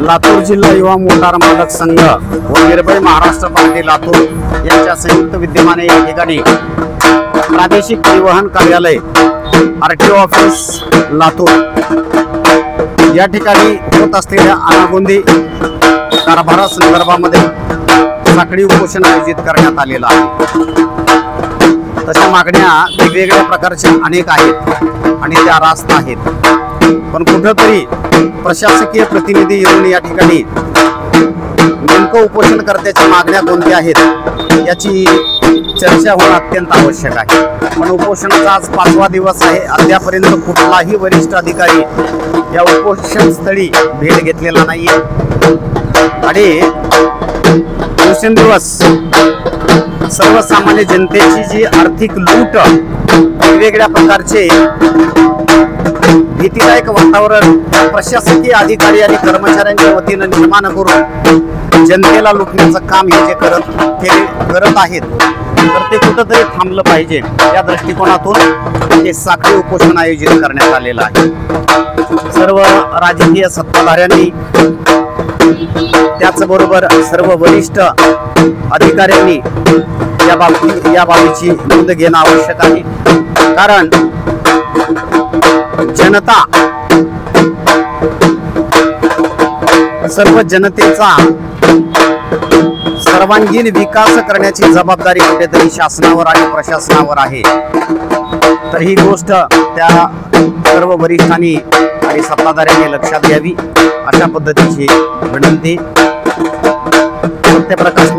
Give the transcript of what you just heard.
लातूर जिल्हा युवा मोटार मालक संघ व निर्भय महाराष्ट्र पार्टी लातूर यांच्या संयुक्त विद्यमाने या ठिकाणी प्रादेशिक परिवहन कार्यालय आरटीओ ऑफिस लातूर या ठिकाणी होत असलेल्या अनागोंदी कारभारा संदर्भामध्ये साखळी उपोषण आयोजित करण्यात आलेलं आहे। तशा मागण्या वेगवेगळ्या प्रकारच्या अनेक आहेत आणि त्या रास्त आहेत, पण कुठेतरी प्रशासकीय प्रतिनिधी येऊन या ठिकाणी नेमकं उपोषणकर्त्याच्या मागण्या कोणत्या आहेत याची चर्चा होणं अत्यंत आवश्यक आहे। पण उपोषणाचा आज 5वा दिवस आहे, अद्यापर्यंत कुठलाही वरिष्ठ अधिकारी या उपोषण स्थळी भेट घेतलेला नाहीये आणि दिवसेंदिवस सर्वसामान्य जनतेची जी आर्थिक लूट वेगवेगळ्या प्रकारचे भीतीदायक वातावरण प्रशासकीय अधिकारी आणि कर्मचाऱ्यांच्या वतीनं निर्माण करून जनतेला लुटण्याचं काम हे जे करत आहेत, तर ते कुठंतरी थांबलं पाहिजे या दृष्टिकोनातून हे साखळी उपोषण आयोजित करण्यात आलेलं आहे। सर्व राजकीय सत्ताधाऱ्यांनी त्याचबरोबर सर्व वरिष्ठ अधिकाऱ्यांनी या बाबीची नोंद घेणं आवश्यक आहे, कारण जनता सर्व जनतेचा सर्वांगीण विकास करण्याची जबाबदारी कुठेतरी शासनावर आणि प्रशासनावर आहे। तर ही गोष्ट त्या सर्व वरिष्ठांनी आणि सत्ताधाऱ्यांनी लक्षात घ्यावी अशा पद्धतीची विनंती सत्यप्रकाश